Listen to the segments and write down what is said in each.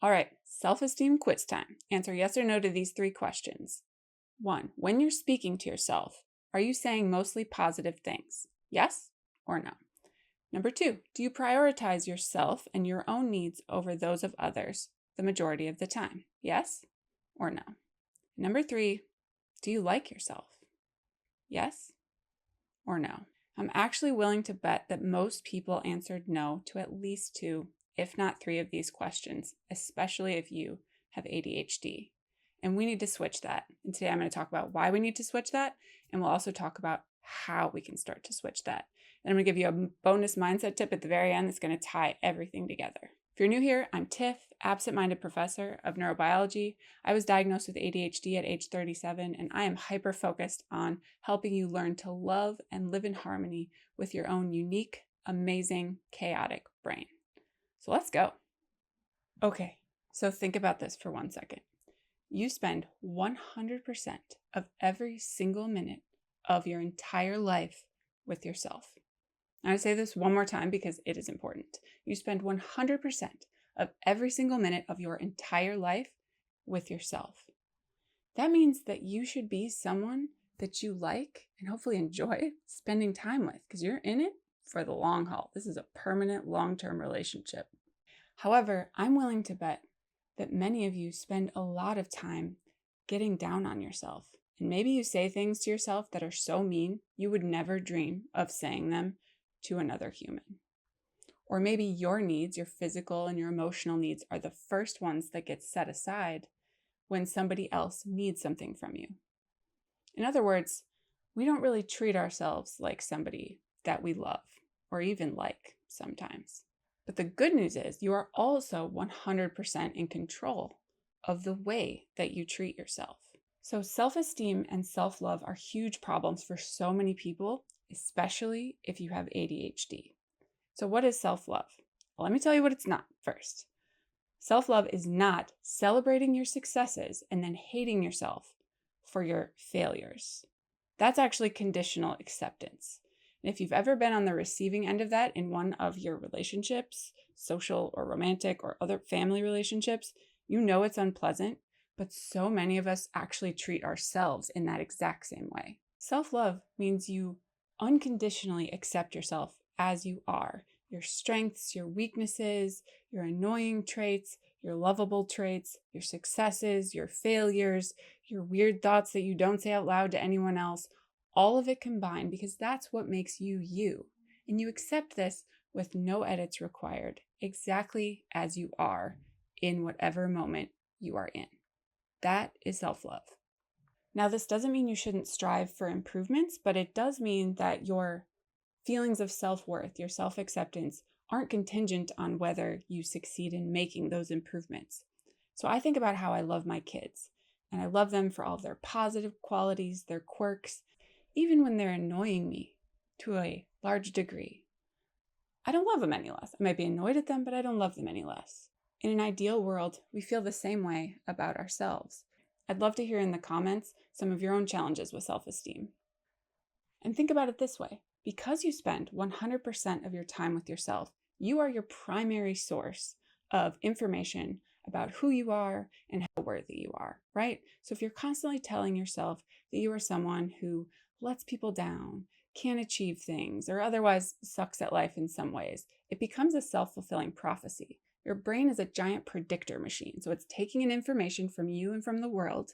All right, self-esteem quiz time. Answer yes or no to these 3 questions. 1. When you're speaking to yourself, are you saying mostly positive things? Yes or no? Number 2, do you prioritize yourself and your own needs over those of others the majority of the time? Yes or no? Number 3, do you like yourself? Yes or no? I'm actually willing to bet that most people answered no to at least 2, if not 3 of these questions, especially if you have ADHD. And we need to switch that. And today I'm going to talk about why we need to switch that. And we'll also talk about how we can start to switch that. And I'm going to give you a bonus mindset tip at the very end that's going to tie everything together. If you're new here, I'm Tiff, absent-minded professor of neurobiology. I was diagnosed with ADHD at age 37, and I am hyper-focused on helping you learn to love and live in harmony with your own unique, amazing, chaotic brain. So let's go. Okay, so think about this for 1 second. You spend 100% of every single minute of your entire life with yourself. And I say this one more time because it is important. You spend 100% of every single minute of your entire life with yourself. That means that you should be someone that you like and hopefully enjoy spending time with, because you're in it for the long haul. This is a permanent, long-term relationship. However, I'm willing to bet that many of you spend a lot of time getting down on yourself. And maybe you say things to yourself that are so mean, you would never dream of saying them to another human. Or maybe your needs, your physical and your emotional needs, are the first ones that get set aside when somebody else needs something from you. In other words, we don't really treat ourselves like somebody that we love or even like sometimes. But the good news is you are also 100% in control of the way that you treat yourself. So self-esteem and self-love are huge problems for so many people, especially if you have ADHD. So what is self-love? Well, let me tell you what it's not first. Self-love is not celebrating your successes and then hating yourself for your failures. That's actually conditional acceptance. And if you've ever been on the receiving end of that in one of your relationships, social or romantic or other family relationships, you know it's unpleasant, but so many of us actually treat ourselves in that exact same way. Self-love means you unconditionally accept yourself as you are. Your strengths, your weaknesses, your annoying traits, your lovable traits, your successes, your failures, your weird thoughts that you don't say out loud to anyone else, all of it combined, because that's what makes you you. And you accept this with no edits required, exactly as you are in whatever moment you are in. That is self-love. Now, this doesn't mean you shouldn't strive for improvements, but it does mean that your feelings of self-worth, your self-acceptance, aren't contingent on whether you succeed in making those improvements. So I think about how I love my kids, and I love them for all of their positive qualities, their quirks, even when they're annoying me to a large degree. I don't love them any less. I might be annoyed at them, but I don't love them any less. In an ideal world, we feel the same way about ourselves. I'd love to hear in the comments some of your own challenges with self-esteem. And think about it this way. Because you spend 100% of your time with yourself, you are your primary source of information about who you are and how worthy you are, right? So if you're constantly telling yourself that you are someone who lets people down, can't achieve things, or otherwise sucks at life in some ways, it becomes a self-fulfilling prophecy. Your brain is a giant predictor machine. So it's taking in information from you and from the world,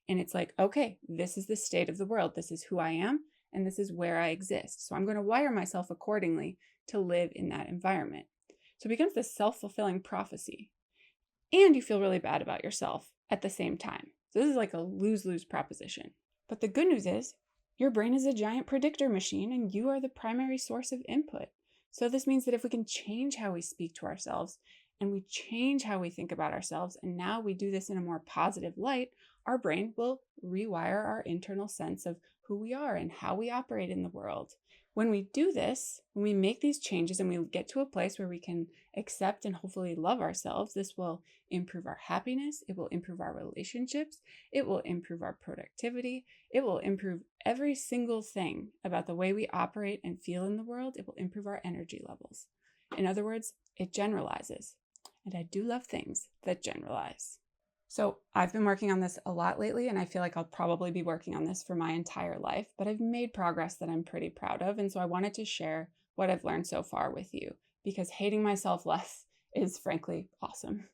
and it's like, okay, this is the state of the world. This is who I am, and this is where I exist. So I'm going to wire myself accordingly to live in that environment. So it becomes this self-fulfilling prophecy. And you feel really bad about yourself at the same time. So this is like a lose-lose proposition. But the good news is your brain is a giant predictor machine and you are the primary source of input. So this means that if we can change how we speak to ourselves and we change how we think about ourselves, and now we do this in a more positive light, our brain will rewire our internal sense of who we are and how we operate in the world. When we do this, when we make these changes and we get to a place where we can accept and hopefully love ourselves, this will improve our happiness, it will improve our relationships, it will improve our productivity, it will improve every single thing about the way we operate and feel in the world. It will improve our energy levels. In other words, it generalizes. and I do love things that generalize. So I've been working on this a lot lately, and I feel like I'll probably be working on this for my entire life, but I've made progress that I'm pretty proud of. And so I wanted to share what I've learned so far with you, because hating myself less is frankly awesome.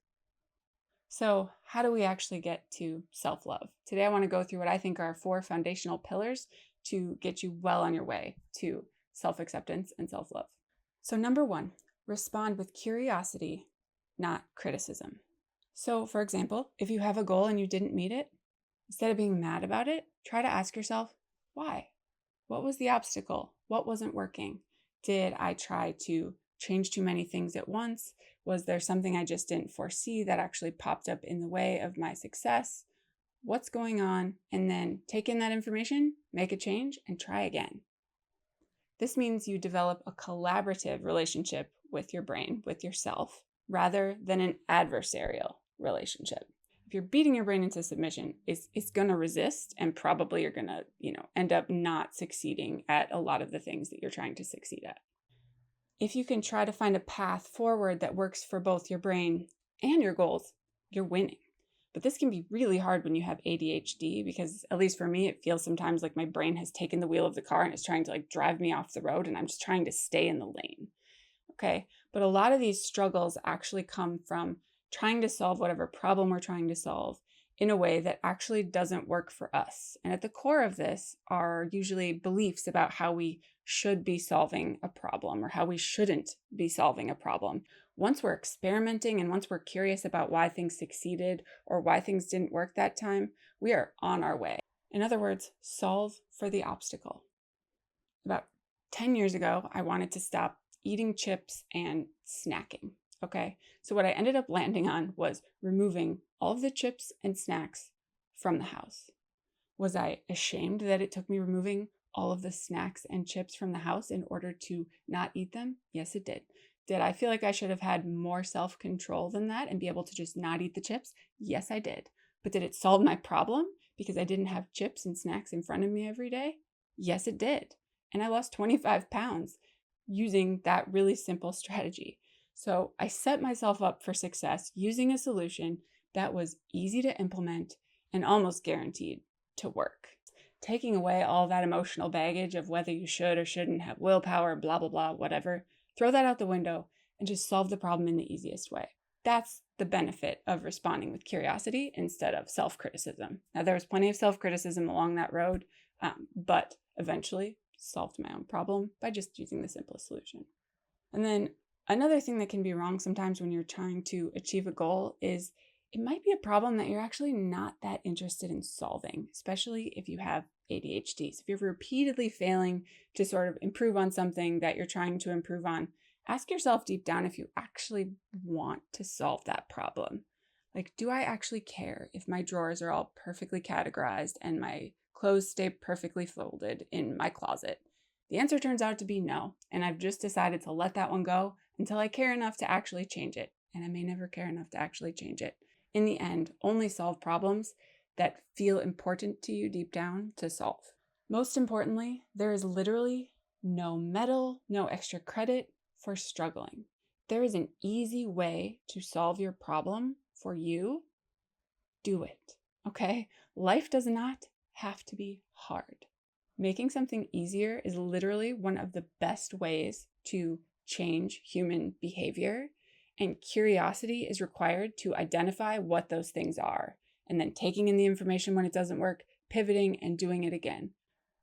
So how do we actually get to self-love? Today I want to go through what I think are 4 foundational pillars to get you well on your way to self-acceptance and self-love. So number 1, respond with curiosity, not criticism. So for example, if you have a goal and you didn't meet it, instead of being mad about it, try to ask yourself, why? What was the obstacle? What wasn't working? Did I try to change too many things at once? Was there something I just didn't foresee that actually popped up in the way of my success? What's going on? And then take in that information, make a change, and try again. This means you develop a collaborative relationship with your brain, with yourself, rather than an adversarial relationship. If you're beating your brain into submission, it's going to resist, and probably you're going to, end up not succeeding at a lot of the things that you're trying to succeed at. If you can try to find a path forward that works for both your brain and your goals, you're winning. But this can be really hard when you have ADHD, because at least for me, it feels sometimes like my brain has taken the wheel of the car and is trying to drive me off the road, and I'm just trying to stay in the lane. Okay. But a lot of these struggles actually come from trying to solve whatever problem we're trying to solve in a way that actually doesn't work for us. And at the core of this are usually beliefs about how we should be solving a problem or how we shouldn't be solving a problem. Once we're experimenting and once we're curious about why things succeeded or why things didn't work that time, we are on our way. In other words, solve for the obstacle. About 10 years ago, I wanted to stop eating chips and snacking. Okay, so what I ended up landing on was removing all of the chips and snacks from the house. Was I ashamed that it took me removing all of the snacks and chips from the house in order to not eat them? Yes, it did. Did I feel like I should have had more self-control than that and be able to just not eat the chips? Yes, I did. But did it solve my problem because I didn't have chips and snacks in front of me every day? Yes, it did. And I lost 25 pounds using that really simple strategy. So I set myself up for success using a solution that was easy to implement and almost guaranteed to work. Taking away all that emotional baggage of whether you should or shouldn't have willpower, blah, blah, blah, whatever, throw that out the window and just solve the problem in the easiest way. That's the benefit of responding with curiosity instead of self-criticism. Now, there was plenty of self-criticism along that road, but eventually solved my own problem by just using the simplest solution. And then another thing that can be wrong sometimes when you're trying to achieve a goal is it might be a problem that you're actually not that interested in solving, especially if you have ADHD. So if you're repeatedly failing to sort of improve on something that you're trying to improve on, ask yourself deep down if you actually want to solve that problem. Do I actually care if my drawers are all perfectly categorized and my clothes stay perfectly folded in my closet? The answer turns out to be no, and I've just decided to let that one go until I care enough to actually change it, and I may never care enough to actually change it. In the end, only solve problems that feel important to you deep down to solve. Most importantly, there is literally no medal, no extra credit for struggling. There is an easy way to solve your problem for you. Do it, okay? Life does not have to be hard. Making something easier is literally one of the best ways to change human behavior, and curiosity is required to identify what those things are, and then taking in the information when it doesn't work, pivoting, and doing it again.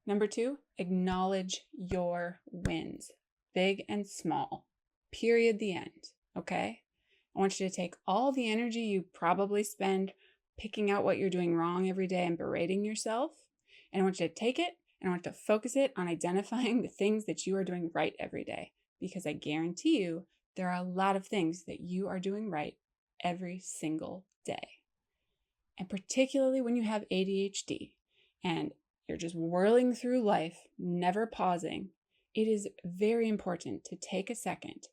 Number 2, acknowledge your wins, big and small, period, the end, okay? I want you to take all the energy you probably spend picking out what you're doing wrong every day and berating yourself, and I want you to take it and I want to focus it on identifying the things that you are doing right every day, because I guarantee you there are a lot of things that you are doing right every single day. And particularly when you have ADHD and you're just whirling through life, never pausing, it is very important to take a second,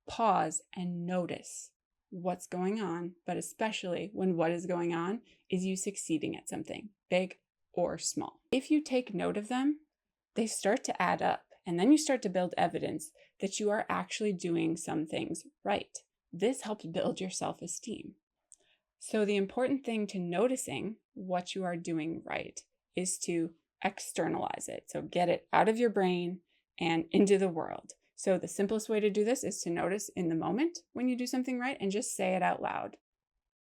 pause, and notice what's going on, but especially when what is going on is you succeeding at something, big or small. If you take note of them, they start to add up, and then you start to build evidence that you are actually doing some things right. This helps build your self-esteem. So the important thing to noticing what you are doing right is to externalize it. So get it out of your brain and into the world. So the simplest way to do this is to notice in the moment when you do something right and just say it out loud.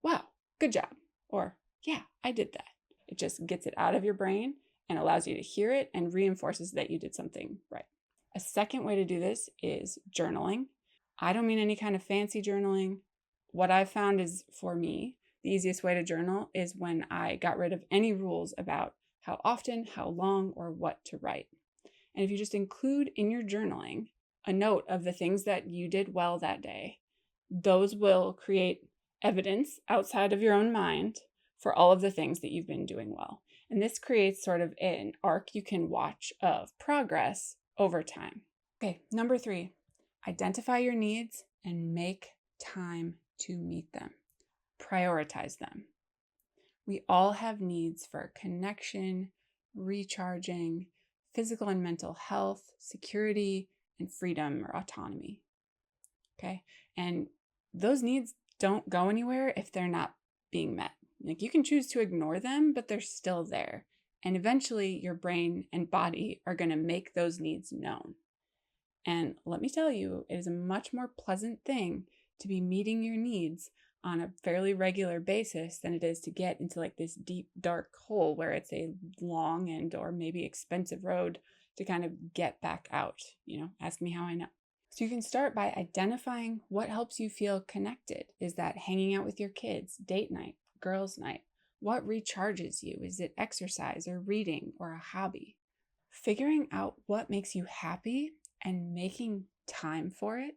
Wow, good job. Or, yeah, I did that. It just gets it out of your brain and allows you to hear it and reinforces that you did something right. A second way to do this is journaling. I don't mean any kind of fancy journaling. What I've found is, for me, the easiest way to journal is when I got rid of any rules about how often, how long, or what to write. And if you just include in your journaling a note of the things that you did well that day, those will create evidence outside of your own mind for all of the things that you've been doing well. And this creates sort of an arc you can watch of progress over time. Okay, number 3, identify your needs and make time to meet them. Prioritize them. We all have needs for connection, recharging, physical and mental health, security, and freedom or autonomy. Okay, and those needs don't go anywhere if they're not being met. Like, you can choose to ignore them, but they're still there. And eventually your brain and body are going to make those needs known. And let me tell you, it is a much more pleasant thing to be meeting your needs on a fairly regular basis than it is to get into like this deep, dark hole where it's a long and or maybe expensive road to kind of get back out. Ask me how I know. So you can start by identifying what helps you feel connected. Is that hanging out with your kids, date night, girls' night? What recharges you? Is it exercise or reading or a hobby? Figuring out what makes you happy and making time for it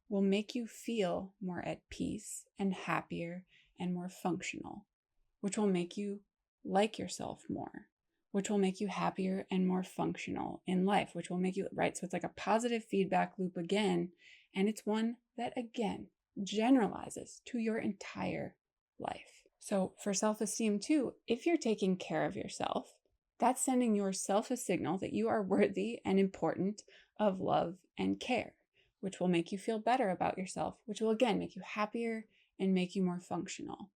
will make you feel more at peace and happier and more functional, which will make you like yourself more, which will make you happier and more functional in life, which will make you, right? So it's like a positive feedback loop again, and it's one that, again, generalizes to your entire life. So for self-esteem too, if you're taking care of yourself, that's sending yourself a signal that you are worthy and important of love and care, which will make you feel better about yourself, which will again make you happier and make you more functional.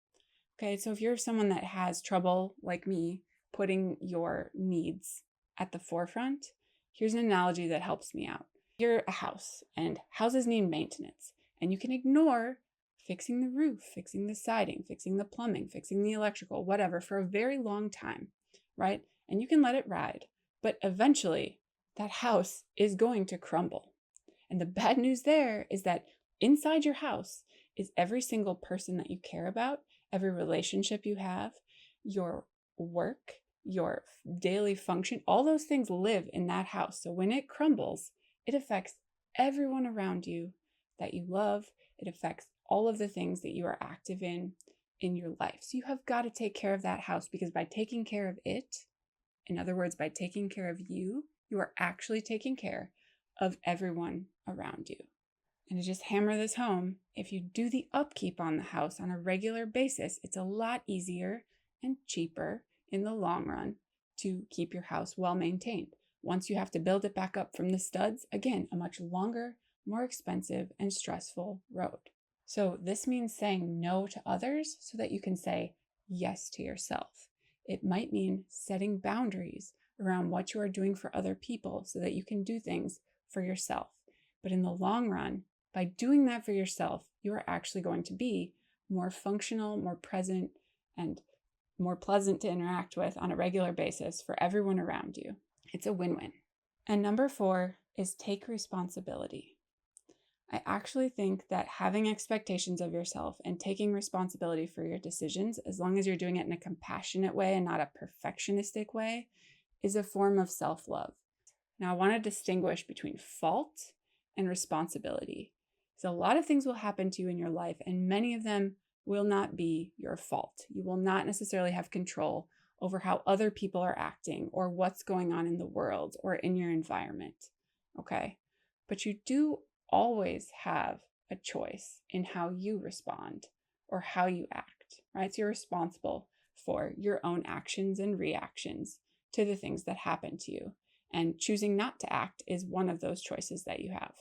Okay, so if you're someone that has trouble, like me, putting your needs at the forefront, here's an analogy that helps me out. You're a house, and houses need maintenance, and you can ignore fixing the roof, fixing the siding, fixing the plumbing, fixing the electrical, whatever, for a very long time, right? And you can let it ride, but eventually that house is going to crumble. And the bad news there is that inside your house is every single person that you care about, every relationship you have, your work, your daily function, all those things live in that house. So when it crumbles, it affects everyone around you that you love. It affects all of the things that you are active in your life. So you have got to take care of that house, because by taking care of it, in other words, by taking care of you, you are actually taking care of everyone around you. And to just hammer this home, if you do the upkeep on the house on a regular basis, it's a lot easier and cheaper in the long run to keep your house well maintained. Once you have to build it back up from the studs, again, a much longer, more expensive and stressful road. So this means saying no to others so that you can say yes to yourself. It might mean setting boundaries around what you are doing for other people so that you can do things for yourself. But in the long run, by doing that for yourself, you are actually going to be more functional, more present, and more pleasant to interact with on a regular basis for everyone around you. It's a win-win. And number 4 is take responsibility. I actually think that having expectations of yourself and taking responsibility for your decisions, as long as you're doing it in a compassionate way and not a perfectionistic way, is a form of self-love. Now, I want to distinguish between fault and responsibility. So a lot of things will happen to you in your life, and many of them will not be your fault. You will not necessarily have control over how other people are acting or what's going on in the world or in your environment, okay? But you do always have a choice in how you respond or how you act, right? So you're responsible for your own actions and reactions to the things that happen to you. And choosing not to act is one of those choices that you have.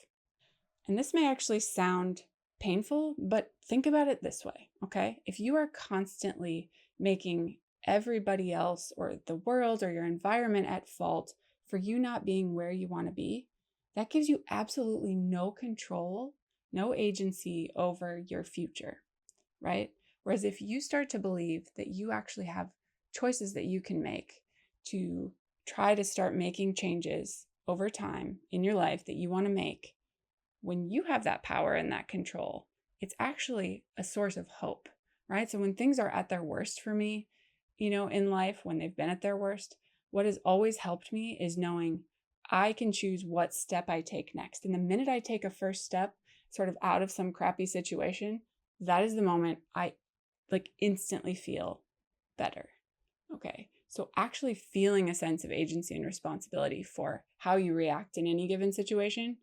And this may actually sound painful, but think about it this way, okay? If you are constantly making everybody else or the world or your environment at fault for you not being where you want to be, that gives you absolutely no control, no agency over your future, right? Whereas if you start to believe that you actually have choices that you can make to try to start making changes over time in your life that you want to make, when you have that power and that control, it's actually a source of hope, right? So when things are at their worst for me, in life, when they've been at their worst, what has always helped me is knowing I can choose what step I take next. And the minute I take a first step sort of out of some crappy situation, that is the moment I instantly feel better. Okay. So actually feeling a sense of agency and responsibility for how you react in any given situation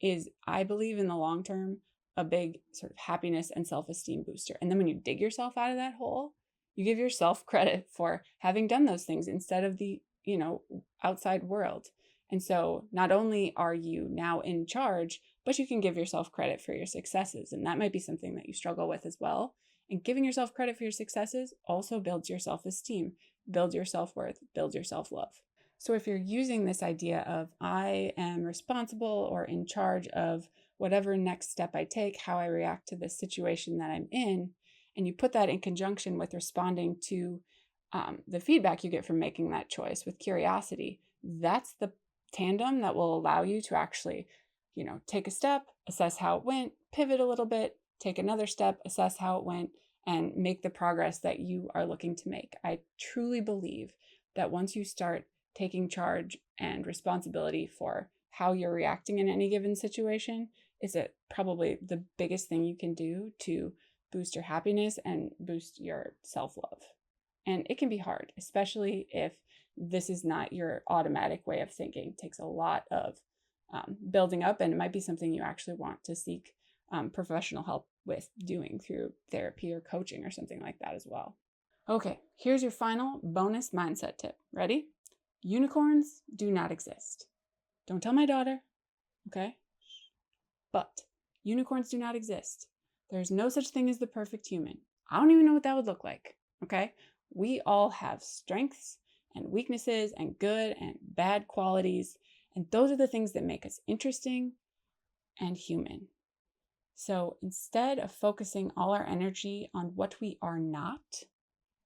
is, I believe, in the long term, a big sort of happiness and self-esteem booster. And then when you dig yourself out of that hole, you give yourself credit for having done those things instead of the, outside world. And so not only are you now in charge, but you can give yourself credit for your successes. And that might be something that you struggle with as well. And giving yourself credit for your successes also builds your self-esteem, builds your self-worth, builds your self-love. So if you're using this idea of I am responsible or in charge of whatever next step I take, how I react to this situation that I'm in, and you put that in conjunction with responding to the feedback you get from making that choice with curiosity, that's the tandem that will allow you to actually, take a step, assess how it went, pivot a little bit, take another step, assess how it went, and make the progress that you are looking to make. I truly believe that once you start taking charge and responsibility for how you're reacting in any given situation, is it probably the biggest thing you can do to boost your happiness and boost your self-love. And it can be hard, especially if this is not your automatic way of thinking. It takes a lot of building up, and it might be something you actually want to seek professional help with doing through therapy or coaching or something like that as well. Okay, here's your final bonus mindset tip. Ready? Unicorns do not exist. Don't tell my daughter, okay? But unicorns do not exist. There's no such thing as the perfect human. I don't even know what that would look like, okay? We all have strengths and weaknesses and good and bad qualities, and those are the things that make us interesting and human. So instead of focusing all our energy on what we are not,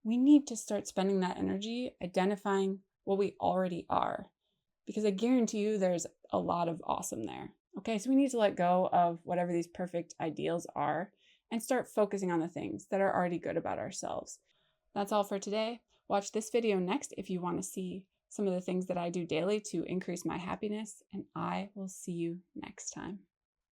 we need to start spending that energy identifying what we already are. Because I guarantee you there's a lot of awesome there. Okay, so we need to let go of whatever these perfect ideals are and start focusing on the things that are already good about ourselves. That's all for today. Watch this video next if you want to see some of the things that I do daily to increase my happiness, and I will see you next time.